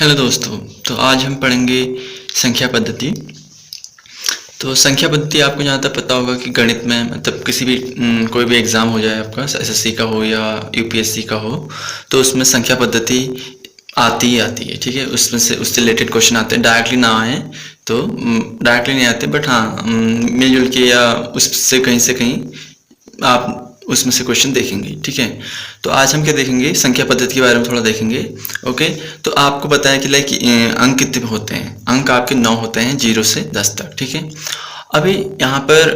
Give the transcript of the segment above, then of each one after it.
Hello दोस्तों। तो आज हम पढ़ेंगे संख्या पद्धति। तो संख्या पद्धति आपको जहाँ तक पता होगा कि गणित में मतलब किसी भी कोई भी एग्ज़ाम हो जाए आपका एसएससी का हो या यूपीएससी का हो, तो उसमें संख्या पद्धति आती ही आती है। ठीक है, उसमें से उससे रिलेटेड क्वेश्चन आते हैं। डायरेक्टली ना आए तो डायरेक्टली नहीं आते, बट हाँ मिलजुल के या उससे कहीं आप उसमें से क्वेश्चन देखेंगे। ठीक है, तो आज हम क्या देखेंगे, संख्या पद्धति के बारे में थोड़ा देखेंगे। ओके, तो आपको पता है कि अंक कितने होते हैं। अंक आपके 9 होते हैं, 0 से 10 तक। ठीक है, अभी यहाँ पर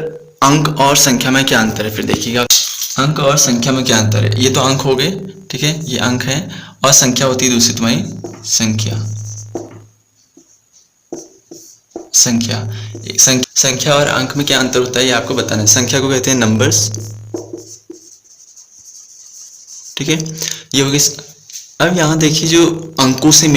अंक और संख्या में क्या अंतर है, फिर देखिएगा। अंक और संख्या में क्या अंतर है, ये तो अंक हो गए। ठीक है, ये अंक है और संख्या होती है दूसरी तुम्हारी संख्या। संख्या और अंक में क्या अंतर होता है ये आपको बताना है। संख्या को कहते हैं नंबर्स। ठीक है, ये होगी। अब यहाँ देखिए, जो अंकों से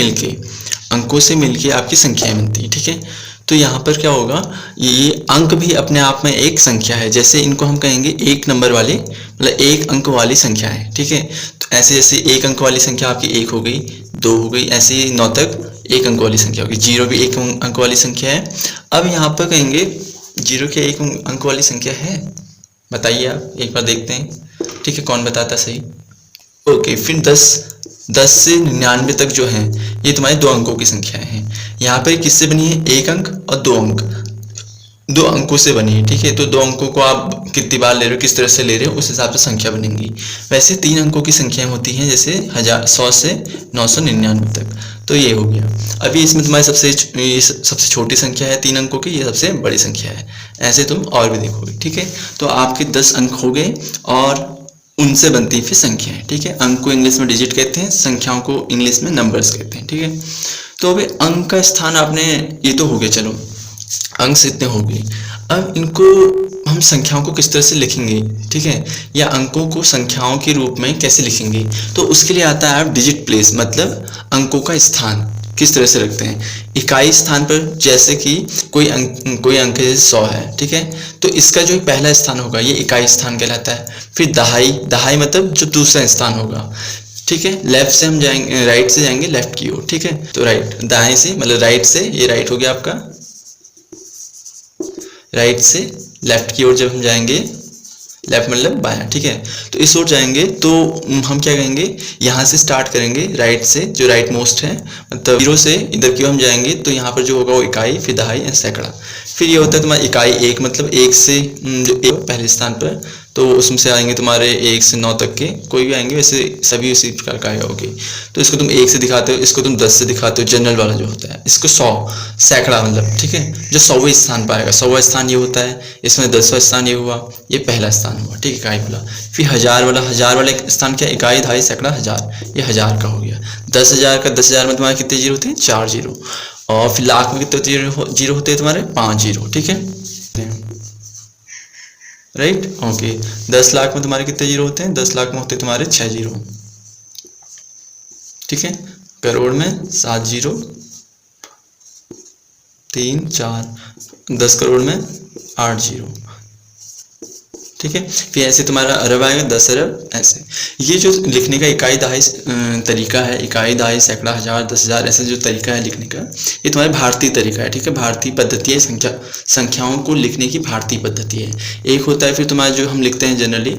मिलके आपकी संख्याएं बनती है। ठीक है, तो यहाँ पर क्या होगा, ये अंक भी अपने आप में एक संख्या है। जैसे इनको हम कहेंगे एक नंबर वाले, मतलब एक अंक वाली संख्या है। ठीक है, तो ऐसे जैसे एक अंक वाली संख्या आपकी 1 हो गई, 2 हो गई, ऐसे ही 9 तक एक अंक वाली संख्या होगी। 0 भी एक अंक वाली संख्या है। अब यहाँ पर कहेंगे 0 क्या एक अंक वाली संख्या है? बताइए आप, एक बार देखते हैं। ठीक है, कौन बताता सही। ओके, फिर 10 से 99 तक जो है ये तुम्हारे 2 अंकों की संख्याएं हैं। यहाँ पर किससे बनी है? 1 अंक और 2 अंक, 2 अंकों से बनी है। ठीक है, तो 2 अंकों को आप कितनी बार ले रहे हो, किस तरह से ले रहे हो, उस हिसाब से संख्या बनेंगी। वैसे 3 अंकों की संख्याएं होती हैं, जैसे 100 से 999 तक। तो ये हो गया। अभी इसमें तुम्हारी सबसे छोटी संख्या है 3 अंकों की, ये सबसे बड़ी संख्या है। ऐसे तुम और भी देखोगे। ठीक है, तो आपके 10 अंक हो गए और उनसे बनती है फिर संख्याएं। ठीक है, अंक को इंग्लिश में डिजिट कहते हैं, संख्याओं को इंग्लिश में नंबर्स कहते हैं। ठीक है, तो अभी अंक का स्थान आपने, ये तो हो गया, चलो अंक से इतने हो गए। अब इनको हम संख्याओं को किस तरह से लिखेंगे, ठीक है, या अंकों को संख्याओं के रूप में कैसे लिखेंगे, तो उसके लिए आता है आप डिजिट प्लेस, मतलब अंकों का स्थान किस तरह से रखते हैं। इकाई स्थान पर, जैसे कि कोई अंक जैसे 100 है। ठीक है, तो इसका जो पहला स्थान होगा ये इकाई स्थान कहलाता है। फिर दहाई मतलब जो दूसरा स्थान होगा। ठीक है, लेफ्ट से हम जाएंगे, राइट से जाएंगे लेफ्ट की ओर। ठीक है, तो राइट, दाएं से मतलब राइट से, ये राइट हो गया आपका, राइट से लेफ्ट की ओर जब हम जाएंगे, लेफ्ट मतलब बायां। ठीक है, तो इस ओर जाएंगे तो हम क्या कहेंगे, यहाँ से स्टार्ट करेंगे राइट से, जो राइट मोस्ट है, मतलब 0 से इधर की ओर हम जाएंगे तो यहाँ पर जो होगा वो इकाई, फिर दहाई एंड सैकड़ा। फिर ये होता है तुम्हारा इकाई 1, मतलब 1 से जो पहले स्थान पर, तो उसमें से आएंगे तुम्हारे 1 से 9 तक के कोई भी आएंगे, वैसे सभी उसी प्रकार का आएगा। ओके, तो इसको तुम 1 से दिखाते हो, इसको तुम 10 से दिखाते हो, जनरल वाला जो होता है। इसको 100 सैकड़ा मतलब, ठीक है, जो 100वें स्थान पर आएगा, 100वां स्थान ये होता है। इसमें 10वां स्थान ये हुआ, ये पहला स्थान हुआ। ठीक है, इकाई वाला। फिर हजार वाला स्थान क्या, इकाई, दहाई, सैकड़ा, हजार, ये 1000 का हो गया। 10,000 का, 10,000 में तुम्हारे कितने जीरो होते हैं? 4 जीरो। और फिर लाख में कितने जीरो होते हैं तुम्हारे? 5 जीरो। ठीक है, राइट। ओके, 10 लाख में तुम्हारे कितने जीरो होते हैं? 10 लाख में होते हैं तुम्हारे 6 जीरो। ठीक है, करोड़ में 7 जीरो, 3 4, 10 करोड़ में 8 जीरो। ठीक है, फिर ऐसे तुम्हारा अरब आएगा, 10 अरब, ऐसे। ये जो लिखने का इकाई दहाई तरीका है, इकाई, दहाई, सैकड़ा, हजार, 10,000, ऐसे जो तरीका है लिखने का, ये तुम्हारा भारतीय तरीका है। ठीक है, भारतीय पद्धति है, संख्याओं को लिखने की भारतीय पद्धति है। एक होता है फिर तुम्हारा जो हम लिखते हैं जनरली,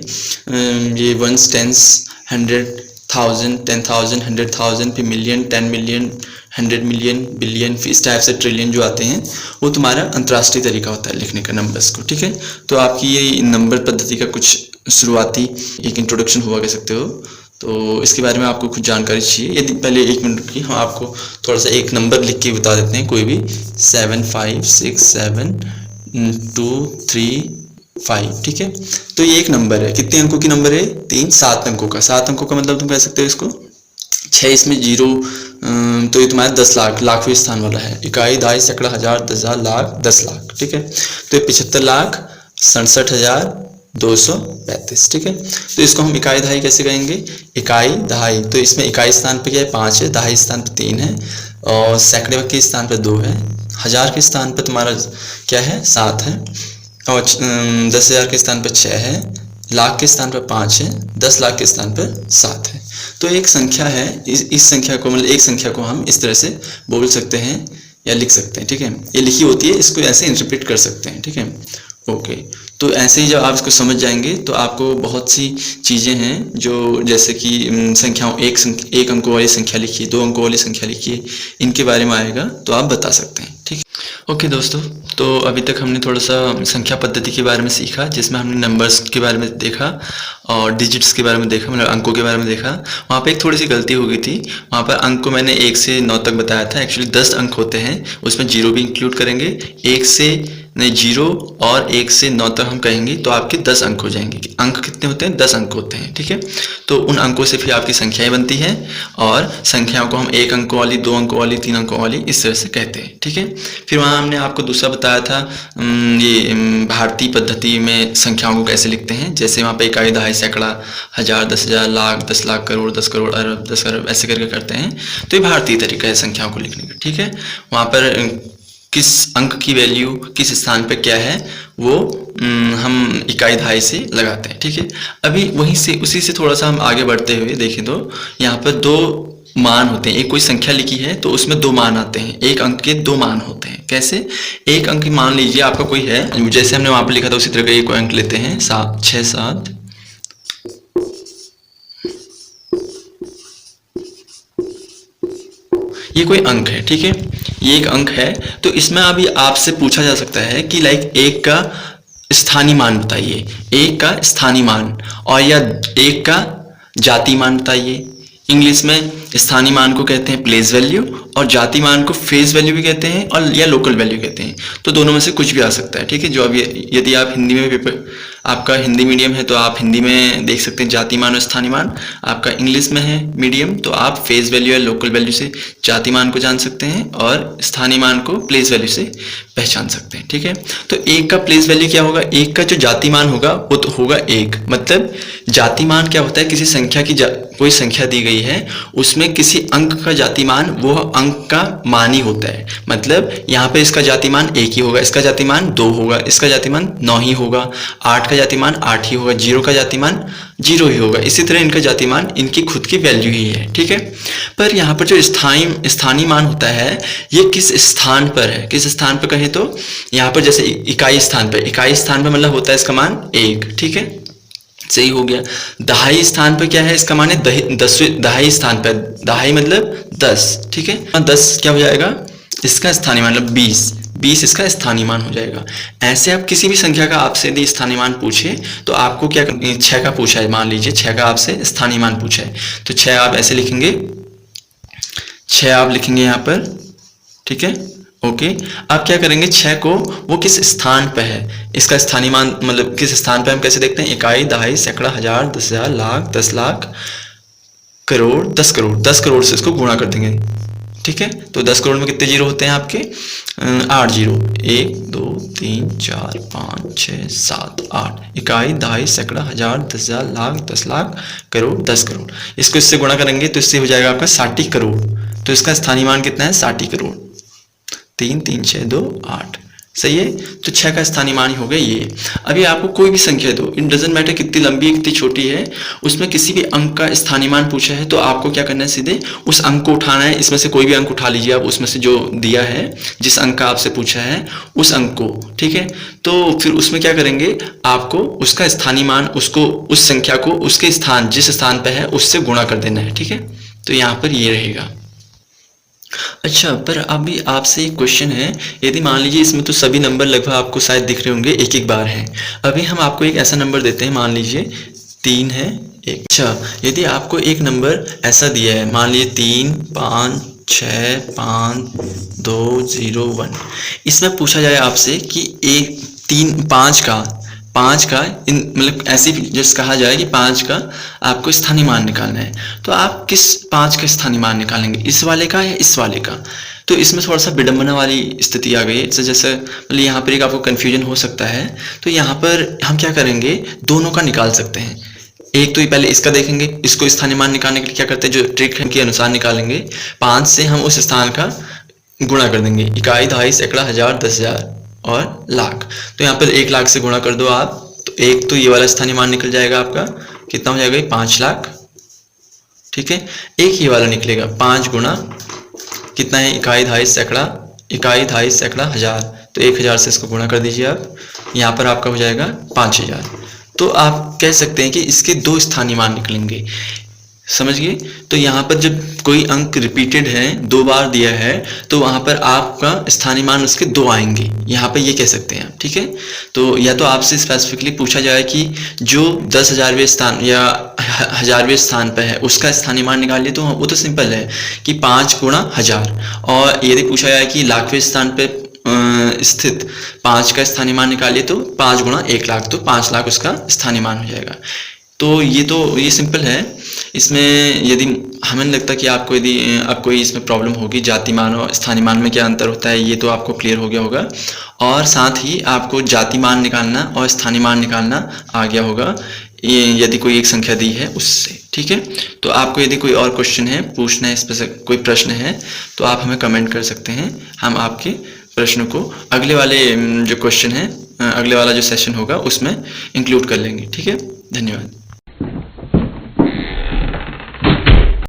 ये 1s, 10s, 100, 1000, 10,000, 100,000, फिर मिलियन, 10 मिलियन, 100 मिलियन, बिलियन, फिर इस टाइप से ट्रिलियन जो आते हैं, वो तुम्हारा अंतर्राष्ट्रीय तरीका होता है लिखने का नंबर्स को। ठीक है, तो आपकी ये नंबर पद्धति का कुछ शुरुआती एक इंट्रोडक्शन हुआ कह सकते हो। तो इसके बारे में आपको कुछ जानकारी चाहिए, यदि पहले 1 मिनट की हम आपको थोड़ा सा एक नंबर लिख के बता देते हैं, कोई भी 7 5 6 7 2 3 5। ठीक है, तो ये एक नंबर है। कितने अंकों की नंबर है? 3, 7 अंकों का। 7 अंकों का मतलब तुम कह सकते हो इसको 6, इसमें जीरो, तो ये तुम्हारा 10 लाख, लाखवें स्थान वाला है। इकाई, दहाई, सैकड़ा, हजार, 10,000, लाख, 10 लाख। ठीक है, तो ये 75,67,235। ठीक है, तो इसको हम इकाई दहाई कैसे कहेंगे? इकाई दहाई, तो इसमें इकाई स्थान पे क्या है? 5 है, दहाई स्थान पे 3 है, और सैकड़े के स्थान पर 2 है, हजार के स्थान पर तुम्हारा क्या है? 7 है, और 10,000 के स्थान पर 6 है, लाख के स्थान पर 5 है, 10 लाख के स्थान पर 7 है। तो एक संख्या है, इस संख्या को मतलब एक संख्या को हम इस तरह से बोल सकते हैं या लिख सकते हैं, ठीक है। ये लिखी होती है, इसको ऐसे इंटरप्रेट कर सकते हैं, ठीक है। ओके, तो ऐसे ही जब आप इसको समझ जाएंगे तो आपको बहुत सी चीज़ें हैं जो, जैसे कि संख्याओं, एक अंकों वाली संख्या लिखिए, 2 अंकों वाली संख्या लिखिए, इनके बारे में आएगा तो आप बता सकते हैं, ठीक है। ओके दोस्तों, तो अभी तक हमने थोड़ा सा संख्या पद्धति के बारे में सीखा, जिसमें हमने नंबर्स के बारे में देखा और डिजिट्स के बारे में देखा, मतलब अंकों के बारे में देखा। वहाँ पे एक थोड़ी सी गलती हो गई थी, वहाँ पर अंक को मैंने 1 से 9 तक बताया था, एक्चुअली 10 अंक होते हैं, उसमें 0 भी इंक्लूड करेंगे। 1 से नहीं 0 और 1 से 9 तक हम कहेंगे तो आपके 10 अंक हो जाएंगे। अंक कितने होते हैं? 10 अंक होते हैं, ठीक है। तो उन अंकों से फिर आपकी संख्याएं बनती हैं और संख्याओं को हम 1 अंकों वाली, 2 अंकों वाली, 3 अंकों वाली इस तरह से कहते हैं, ठीक है। फिर वहाँ हमने आपको दूसरा बताया था ये भारतीय पद्धति में संख्याओं को कैसे लिखते हैं, जैसे वहाँ पे इकाई, दहाई, सैकड़ा, हजार, 10,000, लाख, 10 लाख, करोड़, 10 करोड़, अरब, 10 अरब, ऐसे करके करते हैं। तो ये भारतीय तरीका है संख्याओं को लिखने का, ठीक है। वहाँ पर किस अंक की वैल्यू किस स्थान पे क्या है वो हम इकाई, दहाई से लगाते हैं, ठीक है। अभी वहीं से उसी से थोड़ा सा हम आगे बढ़ते हुए देखें तो यहाँ पर 2 मान होते हैं। एक कोई संख्या लिखी है तो उसमें 2 मान आते हैं, एक अंक के 2 मान होते हैं। कैसे? एक अंक मान लीजिए आपका कोई है, जैसे हमने वहां पर लिखा था उसी तरह का एक अंक लेते हैं, 7, 6, 7, ये कोई अंक है, ठीक है। ये एक अंक है, तो इसमें अभी आपसे पूछा जा सकता है कि लाइक 1 का स्थानीय मान बताइए, 1 का स्थानीय मान, और या 1 का जाति मान बताइए। इंग्लिश में स्थानीय मान को कहते हैं प्लेस वैल्यू और जाति मान को फेस वैल्यू भी कहते हैं और या लोकल वैल्यू कहते हैं। तो दोनों में से कुछ भी आ सकता है, ठीक है। जो अब यदि आप हिंदी में पेपर, आपका हिंदी मीडियम है तो आप हिंदी में देख सकते हैं जाति मान और स्थानीय मान। आपका इंग्लिश में है मीडियम तो आप फेस वैल्यू या लोकल वैल्यू से जाति मान को जान सकते हैं और स्थानीय मान को प्लेस वैल्यू से पहचान सकते हैं, ठीक है। तो 1 का प्लेस वैल्यू क्या होगा? 1 का जो जाति मान होगा वो तो होगा 1। मतलब जाति मान क्या होता है? किसी संख्या की कोई संख्या दी गई है, उसमें किसी अंक का जाति मान वो अंक का मान ही होता है। मतलब यहाँ पे इसका जाति मान 1 ही होगा, इसका जाति मान 2 होगा, इसका जाति मान 9 ही होगा, 8 का जाति मान 8 ही होगा, 0 का जाति मान 0 ही होगा। इसी तरह इनका जाति मान इनकी खुद की वैल्यू ही है, ठीक है। पर यहाँ पर जो स्थानीय मान होता है ये किस स्थान पर है? किस स्थान पर कहें तो यहाँ पर जैसे इकाई स्थान पर, इकाई स्थान पर मतलब होता है इसका मान 1, ठीक है, सही हो गया। दहाई स्थान पर क्या है? इसका मान है 10वें दहाई स्थान पर, दहाई मतलब 10, ठीक है। 10 क्या हो जाएगा? इसका स्थानीय मान मतलब 20 इसका स्थानीय मान हो जाएगा। ऐसे आप किसी भी संख्या का आपसे यदि स्थानीय मान पूछे तो आपको क्या, 6 का पूछा है, मान लीजिए 6 का आपसे स्थानीय मान पूछा है तो 6 आप ऐसे लिखेंगे, 6 आप लिखेंगे यहाँ पर, ठीक है। ओके, आप क्या करेंगे? 6 को वो किस स्थान पे है, इसका स्थानीय मान मतलब किस स्थान पे हम कैसे देखते हैं? इकाई, दहाई, सैकड़ा, हजार, 10,000, लाख, 10 लाख, करोड़, 10 करोड़, 10 करोड़ से इसको गुणा कर देंगे, ठीक है। तो 10 करोड़ में कितने जीरो होते हैं आपके? 8 जीरो, 1 2 3 4 5 6 7 8, इकाई, दहाई, सैकड़ा, हजार, 10,000, लाख, 10 लाख, करोड़, 10 करोड़। इसको इससे गुणा करेंगे तो इससे हो जाएगा आपका 60 करोड़। तो इसका स्थानीय मान कितना है? 60 करोड़। 3 3 6 2 8, सही है। तो 6 का स्थानीय मान ही हो गया ये। अभी आपको कोई भी संख्या दो, इट डजेंट मैटर कितनी लंबी है कितनी छोटी है, उसमें किसी भी अंक का स्थानीय मान पूछा है तो आपको क्या करना है? सीधे उस अंक को उठाना है। इसमें से कोई भी अंक उठा लीजिए आप, उसमें से जो दिया है, जिस अंक का आपसे पूछा है उस अंक को, ठीक है। तो फिर उसमें क्या करेंगे? आपको उसका स्थानीय मान, उसको, उस संख्या को उसके स्थान, जिस स्थान पर है उससे गुणा कर देना है, ठीक है। तो यहाँ पर ये रहेगा। अच्छा, पर अभी आपसे एक क्वेश्चन है, यदि मान लीजिए इसमें तो सभी नंबर लगभग आपको शायद दिख रहे होंगे, एक एक बार हैं। अभी हम आपको एक ऐसा नंबर देते हैं, मान लीजिए 3 है 1। अच्छा, यदि आपको एक नंबर ऐसा दिया है, मान लीजिए 3 5 6 5 2 0 1, इसमें पूछा जाए आपसे कि 5 का मतलब ऐसे जैसे कहा जाए कि 5 का आपको स्थानीय मान निकालना है, तो आप किस 5 का स्थानीय मान निकालेंगे? इस वाले का या इस वाले का? तो इसमें थोड़ा सा विडंबना वाली स्थिति आ गई है। जैसे मतलब यहाँ पर एक आपको कन्फ्यूजन हो सकता है, तो यहाँ पर हम क्या करेंगे? दोनों का निकाल सकते हैं। एक तो पहले इसका देखेंगे, इसको स्थानीय मान निकालने के लिए क्या करते हैं, जो ट्रिक है के अनुसार निकालेंगे। 5 से हम उस स्थान का गुणा कर देंगे, इकाई, दहाई, सैकड़ा, हजार, 10,000 और लाख। तो यहाँ पर 1 लाख से गुणा कर दो आप, तो एक तो ये वाला स्थानीय मान निकल जाएगा आपका, कितना हो जाएगा? 5 लाख। ठीक है। एक ही वाला निकलेगा, 5 गुना कितना है, इकाई, दहाई, सैकड़ा, इकाई, दहाई, सैकड़ा, हजार, तो 1000 से इसको गुणा कर दीजिए आप, यहाँ पर आपका हो जाएगा 5000। तो आप कह सकते हैं कि इसके 2 स्थानीय मान निकलेंगे, समझ गए। तो यहाँ पर जब कोई अंक रिपीटेड है, 2 बार दिया है, तो वहाँ पर आपका स्थानीय मान उसके 2 आएंगे, यहाँ पर ये कह सकते हैं आप, ठीक है। तो या तो आपसे स्पेसिफिकली पूछा जाए कि जो 10,000वें स्थान या 1000वें स्थान पर है उसका स्थानीय मान निकालिए, तो वो तो सिंपल है कि 5 गुणा 1000। और यदि पूछा जाए कि लाखवें स्थान पर स्थित 5 का स्थानीय मान निकालिए, तो 5 गुणा 1 लाख, तो 5 लाख उसका स्थानीय मान हो जाएगा। तो ये सिंपल है। इसमें यदि हमें नहीं लगता कि आपको यदि अब कोई इसमें प्रॉब्लम होगी, जाति मान और स्थानीय मान में क्या अंतर होता है, ये तो आपको क्लियर हो गया होगा। और साथ ही आपको जाति मान निकालना और स्थानीय मान निकालना आ गया होगा, यदि कोई एक संख्या दी है उससे, ठीक है। तो आपको यदि कोई और क्वेश्चन है, पूछना है, इस पर कोई प्रश्न है, तो आप हमें कमेंट कर सकते हैं। हम आपके प्रश्न को अगले वाले जो क्वेश्चन है, अगले वाला जो सेशन होगा उसमें इंक्लूड कर लेंगे, ठीक है। धन्यवाद।